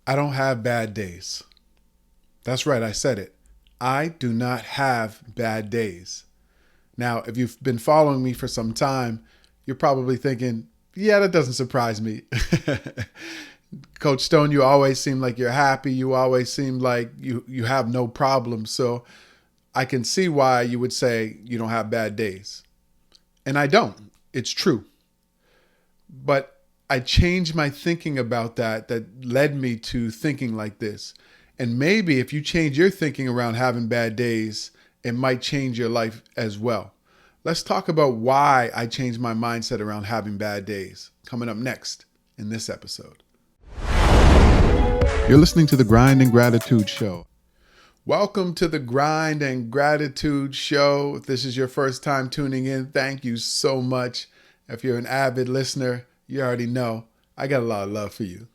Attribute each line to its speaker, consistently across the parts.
Speaker 1: I don't have bad days. That's right, I said it. I do not have bad days. Now, if you've been following me for some time, you're probably thinking, yeah, that doesn't surprise me. Coach Stone, you always seem like you're happy. You always seem like you have no problems. So I can see why you would say you don't have bad days. And I don't. It's true. But I changed my thinking about that led me to thinking like this. And maybe if you change your thinking around having bad days, it might change your life as well. Let's talk about why I changed my mindset around having bad days. Coming up next in this episode. You're listening to the Grind and Gratitude Show. Welcome to the Grind and Gratitude Show. If this is your first time tuning in, thank you so much. If you're an avid listener, you already know I got a lot of love for you.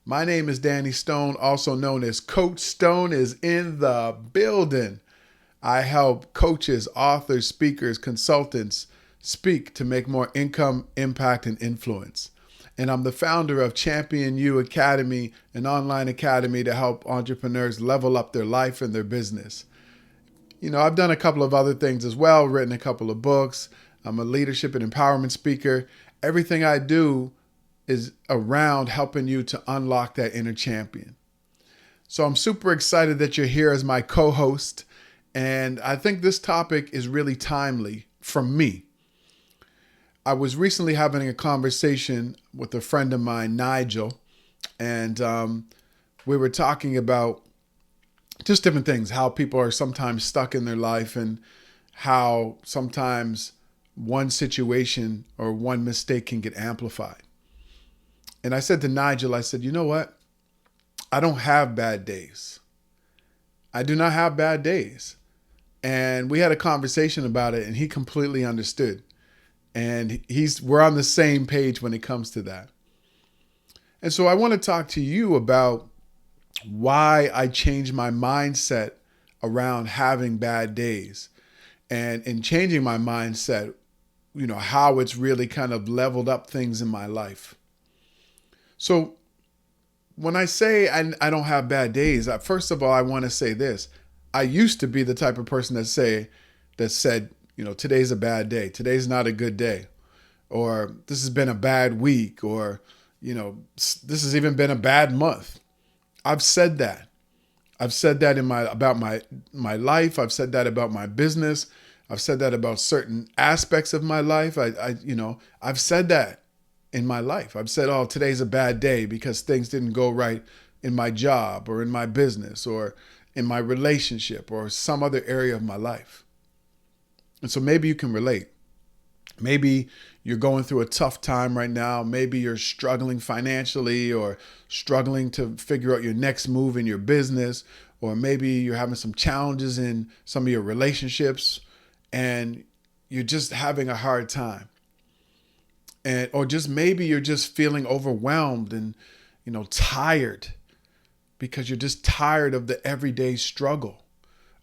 Speaker 1: My name is Danny Stone, also known as Coach Stone is in the building. I help coaches, authors, speakers, consultants speak to make more income, impact, and influence. And I'm the founder of Champion You Academy, an online academy to help entrepreneurs level up their life and their business. You know, I've done a couple of other things as well, written a couple of books. I'm a leadership and empowerment speaker. Everything I do is around helping you to unlock that inner champion. So I'm super excited that you're here as my co-host. And I think this topic is really timely for me. I was recently having a conversation with a friend of mine, Nigel, and we were talking about just different things, how people are sometimes stuck in their life and how sometimes one situation or one mistake can get amplified. And I said to Nigel, I said, you know what? I don't have bad days. I do not have bad days. And we had a conversation about it and he completely understood. And we're on the same page when it comes to that. And so I want to talk to you about why I changed my mindset around having bad days. And in changing my mindset, you know, how it's really kind of leveled up things in my life. So when I say I don't have bad days, first of all, I want to say this. I used to be the type of person that said, you know, today's a bad day. Today's not a good day. Or this has been a bad week. Or, you know, this has even been a bad month. I've said that. I've said that about my life. I've said that about my business. I've said that about certain aspects of my life. I've said that in my life. I've said, oh, today's a bad day because things didn't go right in my job or in my business or in my relationship or some other area of my life. And so maybe you can relate. Maybe you're going through a tough time right now. Maybe you're struggling financially or struggling to figure out your next move in your business. Or maybe you're having some challenges in some of your relationships and you're just having a hard time. Or just maybe you're just feeling overwhelmed and, you know, tired because you're just tired of the everyday struggle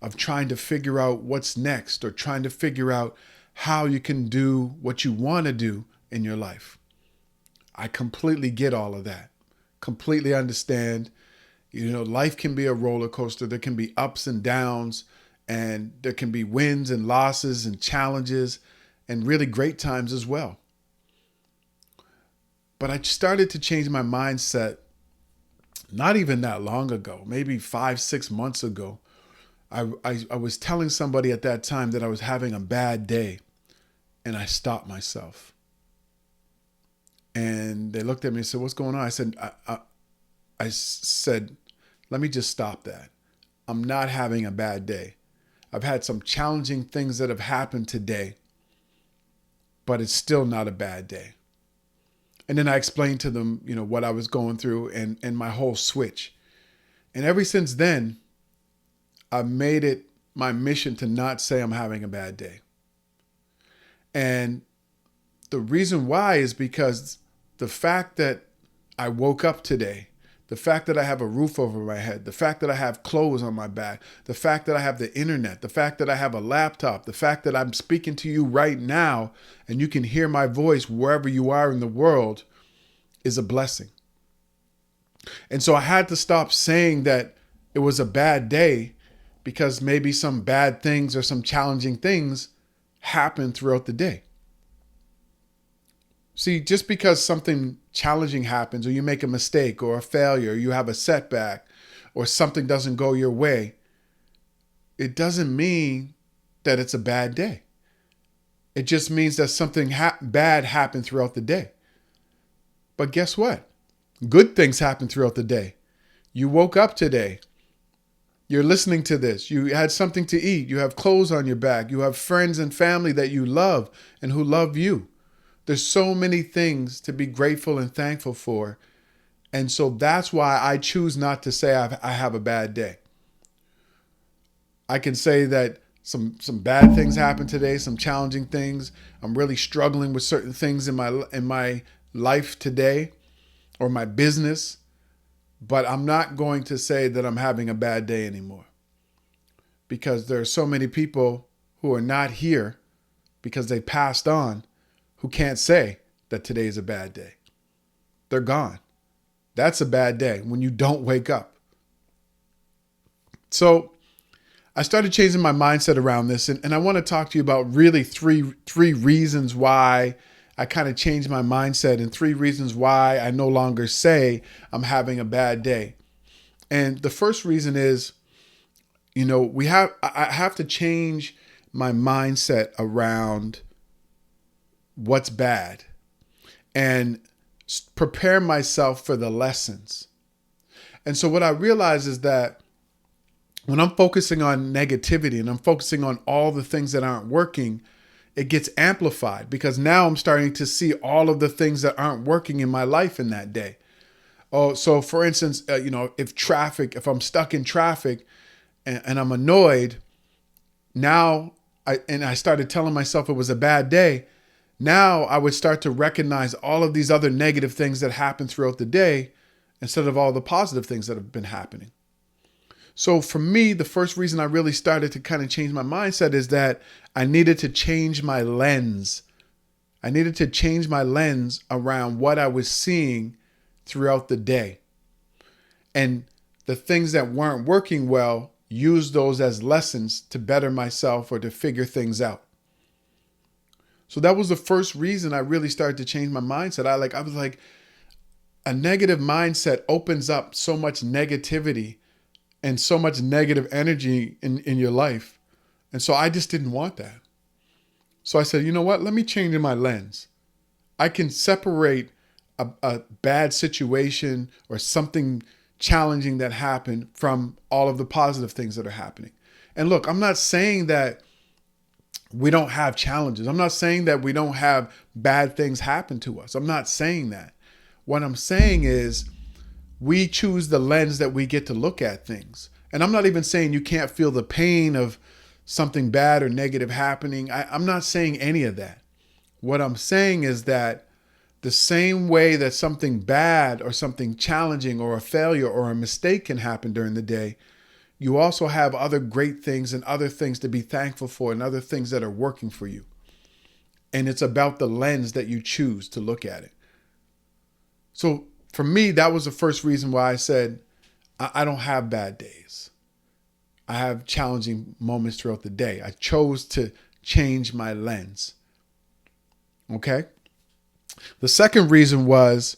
Speaker 1: of trying to figure out what's next or trying to figure out how you can do what you want to do in your life. I completely get all of that. Completely understand. You know, life can be a roller coaster. There can be ups and downs, and there can be wins and losses and challenges and really great times as well. But I started to change my mindset not even that long ago, maybe 5-6 months ago. I was telling somebody at that time that I was having a bad day, and I stopped myself. And they looked at me and said, what's going on? I said, let me just stop that. I'm not having a bad day. I've had some challenging things that have happened today, but it's still not a bad day. And then I explained to them, you know, what I was going through and my whole switch. And ever since then, I've made it my mission to not say I'm having a bad day. And the reason why is because the fact that I woke up today, the fact that I have a roof over my head, the fact that I have clothes on my back, the fact that I have the internet, the fact that I have a laptop, the fact that I'm speaking to you right now and you can hear my voice wherever you are in the world is a blessing. And so I had to stop saying that it was a bad day because maybe some bad things or some challenging things happen throughout the day. See, just because something challenging happens, or you make a mistake or a failure, or you have a setback, or something doesn't go your way, it doesn't mean that it's a bad day. It just means that something bad happened throughout the day. But guess what? Good things happen throughout the day. You woke up today. You're listening to this. You had something to eat. You have clothes on your back. You have friends and family that you love and who love you. There's so many things to be grateful and thankful for. And so that's why I choose not to say I have a bad day. I can say that some bad things happened today, some challenging things. I'm really struggling with certain things in my life today or my business, but I'm not going to say that I'm having a bad day anymore, because there are so many people who are not here because they passed on who can't say that today is a bad day. They're gone. That's a bad day when you don't wake up. So I started changing my mindset around this, and I want to talk to you about really three reasons why I kind of changed my mindset, and 3 reasons why I no longer say I'm having a bad day. And the first reason is, I have to change my mindset around what's bad and prepare myself for the lessons. And so what I realize is that when I'm focusing on negativity and I'm focusing on all the things that aren't working, it gets amplified, because now I'm starting to see all of the things that aren't working in my life in that day. Oh, so for instance, if I'm stuck in traffic and I'm annoyed, now I started telling myself it was a bad day. Now I would start to recognize all of these other negative things that happen throughout the day instead of all the positive things that have been happening. So for me, the first reason I really started to kind of change my mindset is that I needed to change my lens. I needed to change my lens around what I was seeing throughout the day. And the things that weren't working well, use those as lessons to better myself or to figure things out. So that was the first reason I really started to change my mindset. I was like, a negative mindset opens up so much negativity and so much negative energy in your life. And so I just didn't want that. So I said, you know what? Let me change my lens. I can separate a bad situation or something challenging that happened from all of the positive things that are happening. And look, I'm not saying that we don't have challenges. I'm not saying that we don't have bad things happen to us. I'm not saying that. What I'm saying is we choose the lens that we get to look at things. And I'm not even saying you can't feel the pain of something bad or negative happening. I'm not saying any of that. What I'm saying is that the same way that something bad or something challenging or a failure or a mistake can happen during the day, you also have other great things and other things to be thankful for and other things that are working for you. And it's about the lens that you choose to look at it. So for me, that was the first reason why I said, I don't have bad days. I have challenging moments throughout the day. I chose to change my lens. Okay? The second reason was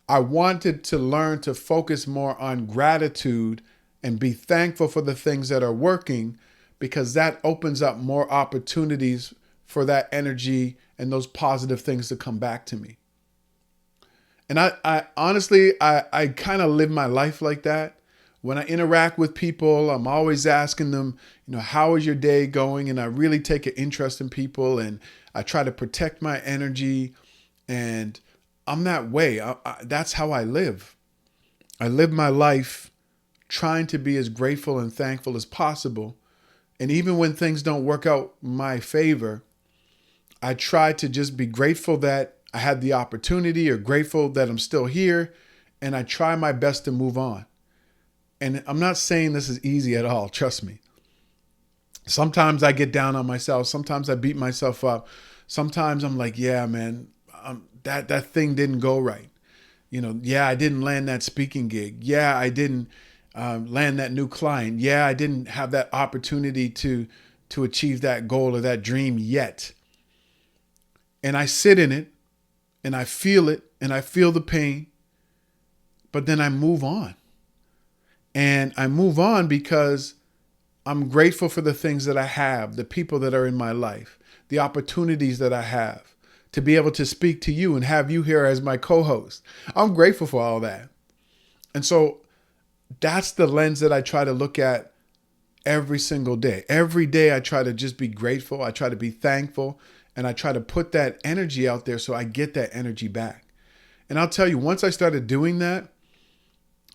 Speaker 1: I wanted to learn to focus more on gratitude and be thankful for the things that are working, because that opens up more opportunities for that energy and those positive things to come back to me. And I honestly kind of live my life like that. When I interact with people, I'm always asking them, how is your day going? And I really take an interest in people, and I try to protect my energy. And I'm that way. That's how I live. I live my life trying to be as grateful and thankful as possible. And even when things don't work out in my favor, I try to just be grateful that I had the opportunity, or grateful that I'm still here. And I try my best to move on. And I'm not saying this is easy at all. Trust me. Sometimes I get down on myself. Sometimes I beat myself up. Sometimes I'm like, yeah, man, that thing didn't go right. Yeah, I didn't land that speaking gig. Yeah, I didn't land that new client. Yeah, I didn't have that opportunity to achieve that goal or that dream yet. And I sit in it and I feel it and I feel the pain, but then I move on. And I move on because I'm grateful for the things that I have, the people that are in my life, the opportunities that I have to be able to speak to you and have you here as my co-host. I'm grateful for all that. And so that's the lens that I try to look at every single day. Every day I try to just be grateful. I try to be thankful, and I try to put that energy out there so I get that energy back. And I'll tell you, once I started doing that,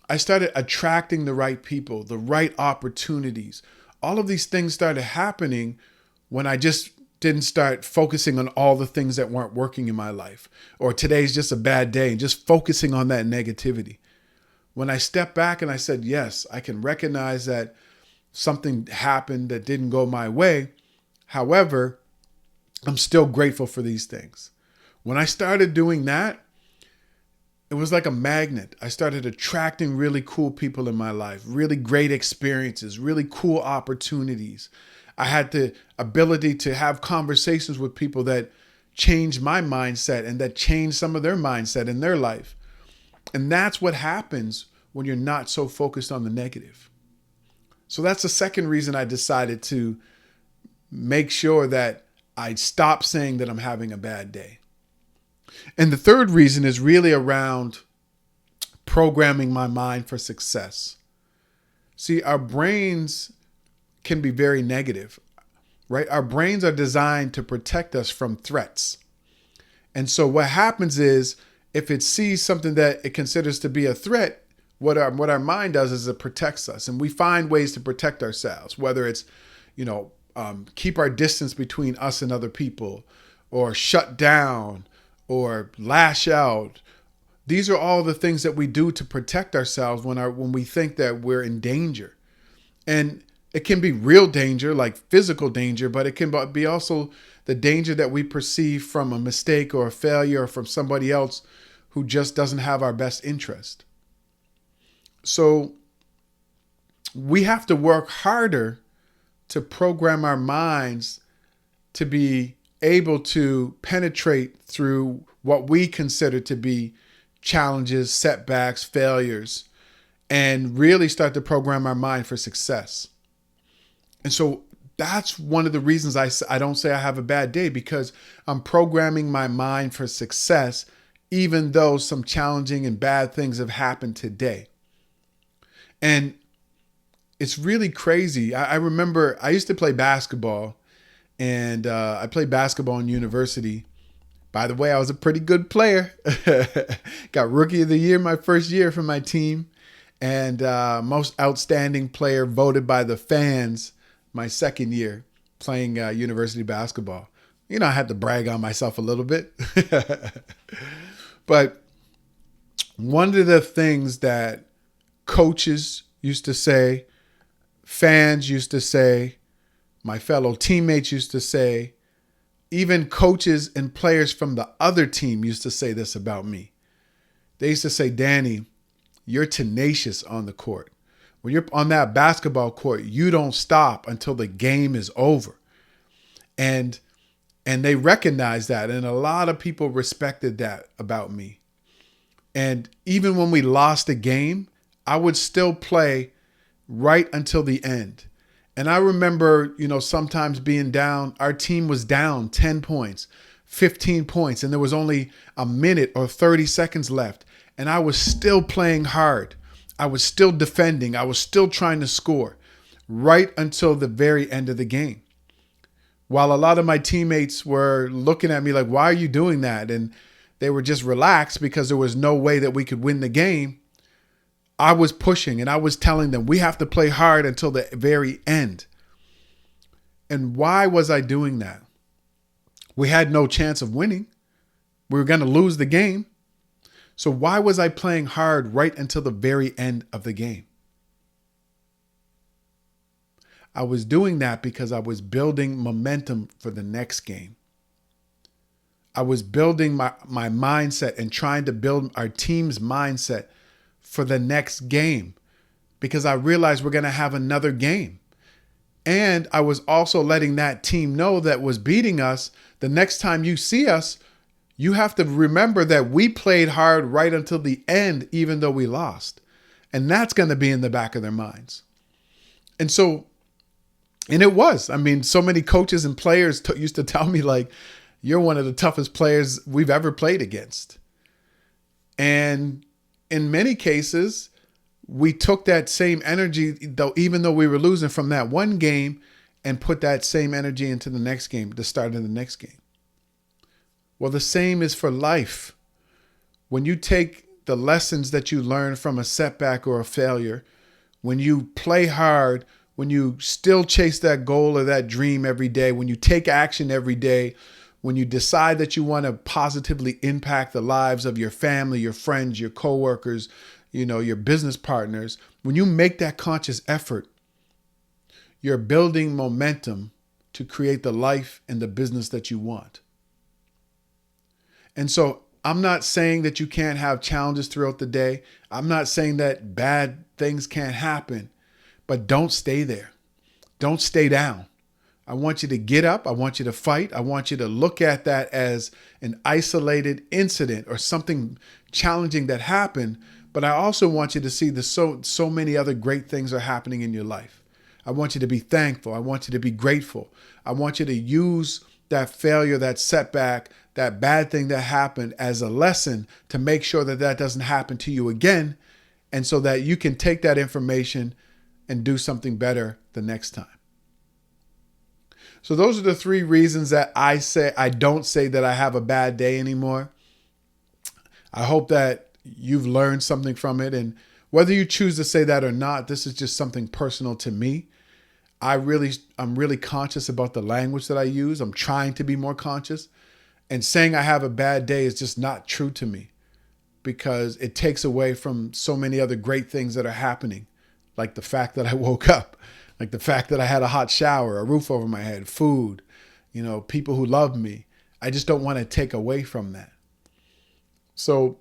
Speaker 1: I started attracting the right people, the right opportunities. All of these things started happening when I just didn't start focusing on all the things that weren't working in my life, or today's just a bad day, and just focusing on that negativity. When I stepped back and I said, yes, I can recognize that something happened that didn't go my way. However, I'm still grateful for these things. When I started doing that, it was like a magnet. I started attracting really cool people in my life, really great experiences, really cool opportunities. I had the ability to have conversations with people that changed my mindset and that changed some of their mindset in their life. And that's what happens when you're not so focused on the negative. So that's the second reason I decided to make sure that I stop saying that I'm having a bad day. And the third reason is really around programming my mind for success. See, our brains can be very negative, right? Our brains are designed to protect us from threats. And so what happens is, if it sees something that it considers to be a threat, what our mind does is it protects us. And we find ways to protect ourselves, whether it's, keep our distance between us and other people, or shut down, or lash out. These are all the things that we do to protect ourselves when we think that we're in danger. And it can be real danger, like physical danger, but it can be also the danger that we perceive from a mistake or a failure or from somebody else who just doesn't have our best interest. So we have to work harder to program our minds to be able to penetrate through what we consider to be challenges, setbacks, failures, and really start to program our mind for success. And so that's one of the reasons I don't say I have a bad day, because I'm programming my mind for success, even though some challenging and bad things have happened today. And it's really crazy. I remember I used to play basketball, and I played basketball in university. By the way, I was a pretty good player. Got Rookie of the Year my first year for my team, and most outstanding player voted by the fans my second year playing university basketball. I had to brag on myself a little bit. But one of the things that coaches used to say, fans used to say, my fellow teammates used to say, even coaches and players from the other team used to say this about me. They used to say, Danny, you're tenacious on the court. When you're on that basketball court, you don't stop until the game is over. And they recognized that. And a lot of people respected that about me. And even when we lost a game, I would still play right until the end. And I remember, sometimes being down, our team was down 10 points, 15 points, and there was only a minute or 30 seconds left. And I was still playing hard. I was still defending. I was still trying to score right until the very end of the game. While a lot of my teammates were looking at me like, why are you doing that? And they were just relaxed because there was no way that we could win the game. I was pushing and I was telling them, we have to play hard until the very end. And why was I doing that? We had no chance of winning. We were going to lose the game. So why was I playing hard right until the very end of the game? I was doing that because I was building momentum for the next game. I was building my mindset and trying to build our team's mindset for the next game, because I realized we're going to have another game. And I was also letting that team know that was beating us, the next time you see us, you have to remember that we played hard right until the end, even though we lost. And that's going to be in the back of their minds. And it was. I mean, so many coaches and players used to tell me, like, you're one of the toughest players we've ever played against. And in many cases, we took that same energy, though, even though we were losing from that one game, and put that same energy into the next game, the start of the next game. Well, the same is for life. When you take the lessons that you learn from a setback or a failure, when you play hard, when you still chase that goal or that dream every day, when you take action every day, when you decide that you want to positively impact the lives of your family, your friends, your coworkers, your business partners, when you make that conscious effort, you're building momentum to create the life and the business that you want. And so I'm not saying that you can't have challenges throughout the day. I'm not saying that bad things can't happen, but don't stay there. Don't stay down. I want you to get up. I want you to fight. I want you to look at that as an isolated incident or something challenging that happened. But I also want you to see so many other great things are happening in your life. I want you to be thankful. I want you to be grateful. I want you to use that failure, that setback, that bad thing that happened as a lesson to make sure that that doesn't happen to you again. And so that you can take that information and do something better the next time. So those are the 3 reasons that I don't say that I have a bad day anymore. I hope that you've learned something from it. And whether you choose to say that or not, this is just something personal to me. I'm really conscious about the language that I use. I'm trying to be more conscious. And saying I have a bad day is just not true to me, because it takes away from so many other great things that are happening, like the fact that I woke up, like the fact that I had a hot shower, a roof over my head, food, people who love me. I just don't want to take away from that. So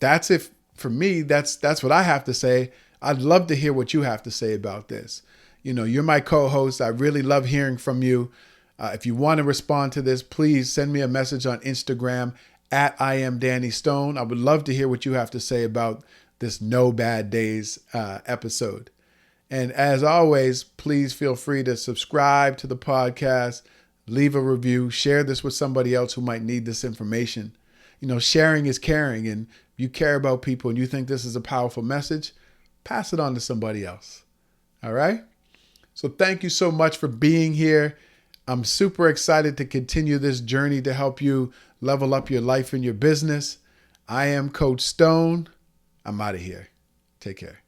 Speaker 1: that's it for me. That's what I have to say. I'd love to hear what you have to say about this. You're my co-host. I really love hearing from you. If you want to respond to this, please send me a message on Instagram at I am Danny Stone. I would love to hear what you have to say about this No Bad Days episode. And as always, please feel free to subscribe to the podcast, leave a review, share this with somebody else who might need this information. Sharing is caring, and if you care about people and you think this is a powerful message, pass it on to somebody else. All right? So thank you so much for being here. I'm super excited to continue this journey to help you level up your life and your business. I am Coach Stone. I'm out of here. Take care.